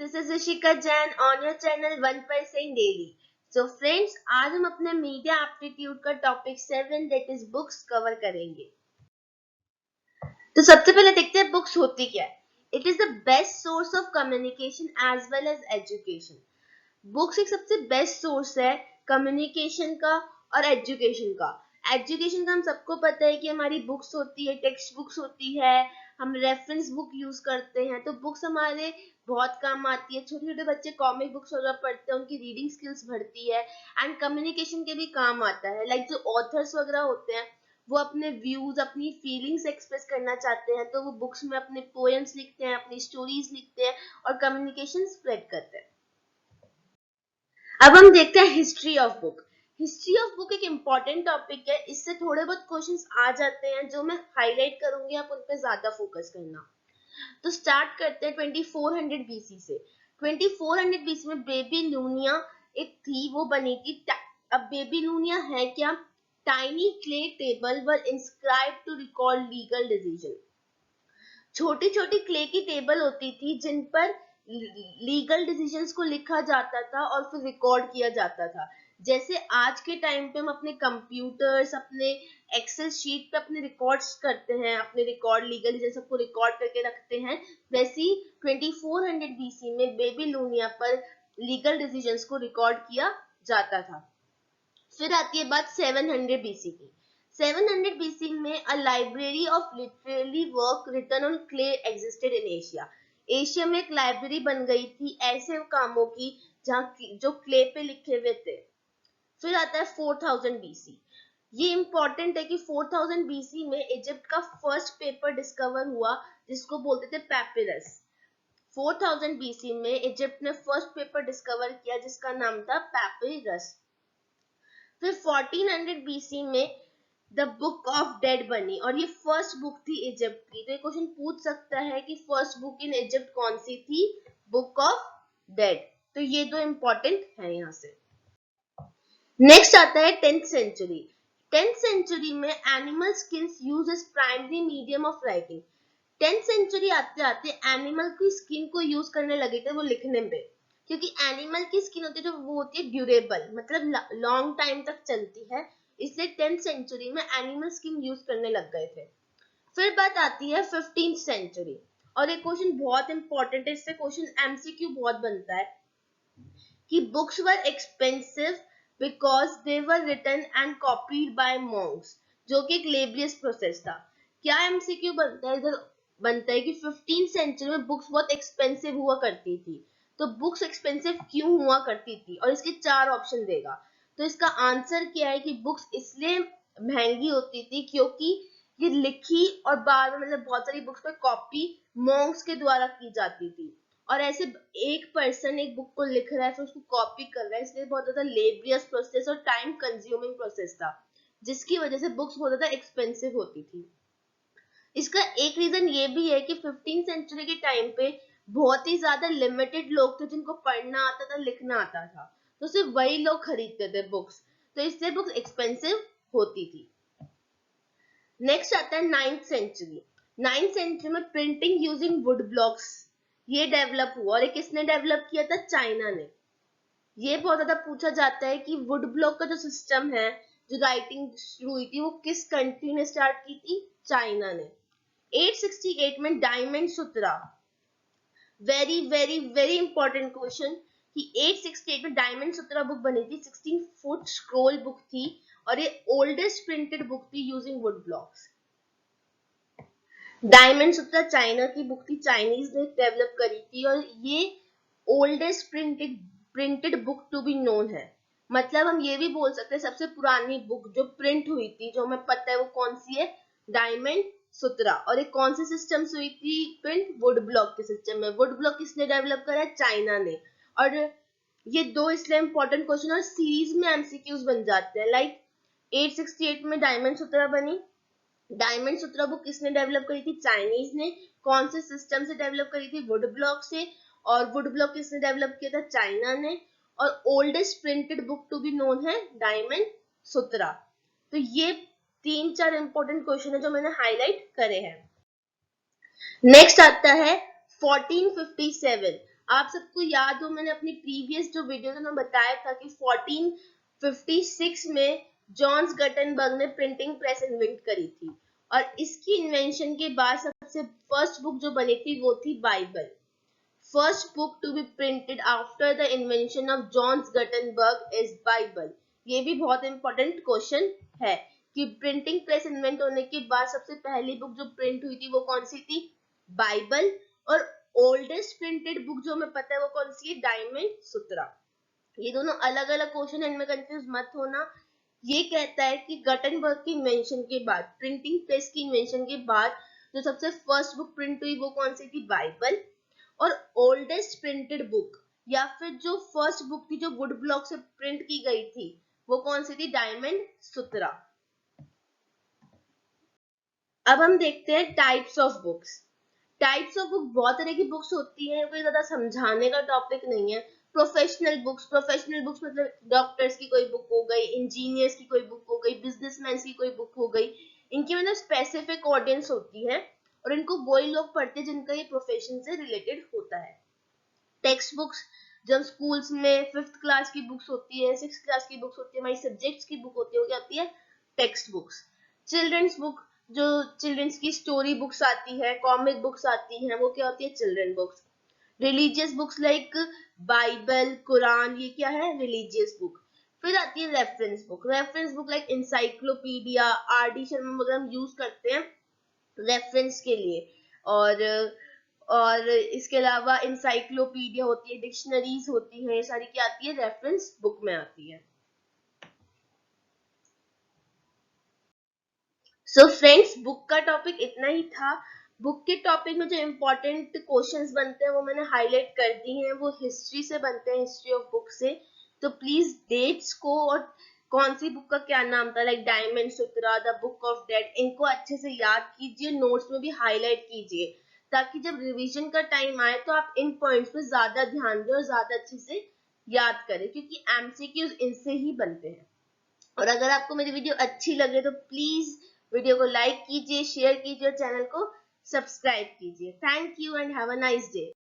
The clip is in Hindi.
this is Rishika Jain on your channel 1% Daily. So friends, आज हम अपने मीडिया एप्टीट्यूड का topic 7 that is books cover करेंगे। तो सबसे पहले देखते हैं बुक्स होती क्या है। It is the best source of communication as well as education. Books एक सबसे बेस्ट सोर्स है कम्युनिकेशन का और एजुकेशन का। एजुकेशन का हम सबको पता है कि हमारी बुक्स होती है, टेक्स्ट बुक्स होती है, हम रेफरेंस बुक यूज करते हैं, तो बुक्स हमारे बहुत काम आती है। छोटे छोटे बच्चे कॉमिक बुक्स वगैरह पढ़ते हैं, उनकी रीडिंग स्किल्स बढ़ती है एंड कम्युनिकेशन के भी काम आता है। लाइक जो ऑथर्स वगैरह होते हैं वो अपने व्यूज, अपनी फीलिंग्स एक्सप्रेस करना चाहते हैं, तो वो बुक्स में अपने पोएम्स लिखते हैं, अपनी स्टोरीज लिखते हैं और कम्युनिकेशन स्प्रेड करते हैं। अब हम देखते हैं history of book. History of book एक इम्पॉर्टेंट टॉपिक है, इससे थोड़े बहुत क्वेश्चंस आ जाते हैं जो मैं हाईलाइट करूंगी, आप उन पे ज्यादा फोकस करना। तो स्टार्ट करते हैं 2400 बीसी से। 2400 बीसी में बेबीलोनिया एक थी, वो बनी थी। अब बेबीलोनिया है क्या? Tiny clay table were inscribed to record legal decision. छोटी छोटी क्ले की टेबल होती थी जिन पर लीगल डिसीजंस को लिखा जाता था और फिर रिकॉर्ड किया जाता था। जैसे आज के टाइम पे हम अपने कंप्यूटर्स, अपने एक्सेल शीट पे अपने रिकॉर्ड्स करते हैं, अपने रिकॉर्ड लीगल डिसीजन सबको रिकॉर्ड करके रखते हैं, वैसी 2400 बीसी में बेबीलोनिया पर लीगल डिसीजंस को रिकॉर्ड किया जाता था। फिर आती है बात 700 बीसी की। 700 BC में a library of literary work written on clay existed in Asia. Asia में एक लाइब्रेरी बन गई थी ऐसे कामों की जहां जो क्ले पे लिखे हुए थे। फिर आता है 4000 BC। ये इंपॉर्टेंट है कि 4000 BC में इजिप्ट का फर्स्ट पेपर डिस्कवर हुआ जिसको बोलते थे पैपिरस। 4000 BC में इजिप्ट ने फर्स्ट पेपर डिस्कवर किया जिसका नाम था पैपिरस। फिर 1400 BC में द बुक ऑफ डेड बनी और ये फर्स्ट बुक थी इजिप्ट की। तो ये क्वेश्चन पूछ सकता है कि फर्स्ट बुक इन इजिप्ट कौन सी थी? Book of dead. तो ये दो इंपॉर्टेंट है यहाँ से। नेक्स्ट आता है 10th सेंचुरी। 10th सेंचुरी में animal skins used as primary medium of writing. 10th century आते आते एनिमल की स्किन को यूज करने लगे थे वो लिखने में, क्योंकि एनिमल की स्किन होती है जो वो होती है ड्यूरेबल, मतलब लॉन्ग टाइम तक चलती है, इसलिए 10th सेंचुरी में एनिमल स्किन यूज करने लग गए थे। फिर बात आती है 15th सेंचुरी और एक क्वेश्चन बहुत इंपॉर्टेंट है, इससे क्वेश्चन एमसीक्यू बहुत बनता है कि books were expensive because they were written and copied by monks, जो कि एक लेबरियस प्रोसेस था। क्या एमसीक्यू बनता है? इधर बनता है कि 15th सेंचुरी में बुक्स बहुत एक्सपेंसिव हुआ करती थी, तो बुक्स एक्सपेंसिव क्यों हुआ करती थी, और इसके 4 ऑप्शन देगा। तो इसका आंसर क्या है कि बुक्स इसलिए महंगी होती थी क्योंकि ये लिखी और बाद में मतलब बहुत सारी बुक्स पे कॉपी मॉन्क्स के द्वारा की जाती थी, और ऐसे एक पर्सन एक बुक को लिख रहा है फिर उसको कॉपी कर रहा है, इसलिए बहुत ज्यादा लेबरियस प्रोसेस और टाइम कंज्यूमिंग प्रोसेस था, जिसकी वजह से बुक्स बहुत ज्यादा एक्सपेंसिव होती थी। इसका एक रीजन ये भी है कि 15th सेंचुरी के टाइम पे बहुत ही ज्यादा लिमिटेड लोग थे जिनको पढ़ना आता था, लिखना आता था, तो सिर्फ वही लोग खरीदते थे बुक्स, तो इसलिए बुक्स एक्सपेंसिव होती थी। नेक्स्ट आता है 9th सेंचुरी। 9th सेंचुरी में प्रिंटिंग यूजिंग वुड ब्लॉक्स ये डेवलप हुआ, और ये किसने डेवलप किया था? चाइना ने। ये बहुत ज्यादा पूछा जाता है कि वुड ब्लॉक का जो सिस्टम है, जो राइटिंग शुरू हुई थी, वो किस कंट्री ने स्टार्ट की थी? चाइना ने। 868 में diamond Sutra, very very very important question कि 868 में डायमंड सूत्रा बुक बनी थी, 16 फुट स्क्रोल बुक थी और ये ओल्डेस्ट प्रिंटेड बुक थी using wood blocks. Diamond Sutra China की बुक थी, चाइनीज ने डेवलप करी थी, और ये oldest printed book to be known है। मतलब हम ये भी बोल सकते हैं सबसे पुरानी बुक जो प्रिंट हुई थी, जो हमें पता है वो कौन सी है? डायमंड सूत्रा। और ये कौन से सिस्टम से हुई थी प्रिंट? वुड ब्लॉक के सिस्टम में। वुड ब्लॉक किसने डेवलप करा? चाइना ने। और ये दो इसलिए इंपॉर्टेंट क्वेश्चन और सीरीज में एमसीक्यूज बन जाते हैं। लाइक 868 में डायमंड सूत्रा बनी, डायमंड सूत्रा बुक किसने डेवलप करी थी? चाइनीज ने। कौन से सिस्टम से डेवलप करी थी? वुड ब्लॉक से। और वुड ब्लॉक किसने डेवलप किया था? चाइना ने। और oldest printed book to be known है डायमंड सूत्रा। तो ये 3-4 इंपॉर्टेंट क्वेश्चन है जो मैंने हाईलाइट करे हैं। नेक्स्ट आता है 1457। आप सबको याद हो, मैंने अपनी प्रीवियस जो वीडियो में बताया था कि 1456 में जॉन्स गटनबर्ग ने प्रिंटिंग प्रेस इन्वेंट करी थी, और इसकी इन्वेंशन के बाद सबसे फर्स्ट बुक जो बनी थी वो थी Bible. First book to be printed after the invention of John's Gutenberg is Bible. ये भी बहुत इंपॉर्टेंट क्वेश्चन है कि प्रिंटिंग प्रेस इन्वेंट होने के बाद सबसे पहली बुक जो प्रिंट हुई थी वो कौन सी थी? बाइबल। और ओल्डेस्ट प्रिंटेड बुक जो हमें पता है वो कौन सी है? डायमंड सूत्रा। ये दोनों अलग अलग क्वेश्चन है, इनमें कंफ्यूज मत होना। ये कहता है कि गटनबर्ग की इन्वेंशन के बाद, प्रिंटिंग प्रेस की इन्वेंशन के बाद जो सबसे फर्स्ट बुक प्रिंट हुई वो कौन सी थी? बाइबल। और ओल्डेस्ट प्रिंटेड बुक या फिर जो फर्स्ट बुक थी जो वुड ब्लॉक से प्रिंट की गई थी वो कौन सी थी? डायमंड सूत्रा। अब हम देखते हैं types of books. Types of book, बहुत तरह की बुक्स होती हैं, कोई ज्यादा समझाने का टॉपिक नहीं है। प्रोफेशनल बुक्स मतलब डॉक्टर्स की कोई बुक हो गई, इंजीनियर्स की कोई बुक हो गई, बिजनेसमैन की कोई बुक हो गई। इनकी मतलब स्पेसिफिक ऑडियंस होती है और इनको वही लोग पढ़ते हैं जिनका ये प्रोफेशन से रिलेटेड होता है। टेक्स्ट बुक्स, जब स्कूल्स में 5th क्लास की बुक्स होती है, 6th क्लास की बुक्स होती है, हमारी सब्जेक्ट्स की बुक होती है, वो क्या होती है? Text books. चिल्ड्रंस बुक, जो चिल्ड्रंस की स्टोरी बुक्स आती है, कॉमिक बुक्स आती हैं, वो क्या होती है? Children books. Religious books like Bible, Quran, ये क्या है? Religious book. फिर आती है reference book. Reference book like encyclopedia, RD. Sharma वगैरह हम यूज करते हैं रेफरेंस के लिए। और इसके अलावा इंसाइक्लोपीडिया होती है, डिक्शनरीज होती हैं, ये सारी क्या आती है? रेफरेंस बुक में आती है। सो फ्रेंड्स, बुक का टॉपिक इतना ही था। बुक के टॉपिक में जो इम्पोर्टेंट क्वेश्चंस बनते हैं वो मैंने हाईलाइट कर दी हैं, वो हिस्ट्री से बनते हैं, हिस्ट्री ऑफ बुक से। तो प्लीज डेट्स को और कौन सी बुक का क्या नाम था, like diamond Sutra, the book of dead, इनको अच्छे से याद कीजिए, नोट्स में भी हाईलाइट कीजिए, ताकि जब रिवीजन का टाइम आए तो आप इन पॉइंट्स पे ज्यादा ध्यान दें और ज्यादा अच्छे से याद करें, क्योंकि एमसीक्यूज इनसे ही बनते हैं। और अगर आपको मेरी वीडियो अच्छी लगे तो प्लीज वीडियो को लाइक कीजिए, शेयर कीजिए और चैनल को सब्सक्राइब कीजिए। Thank you and have a nice day.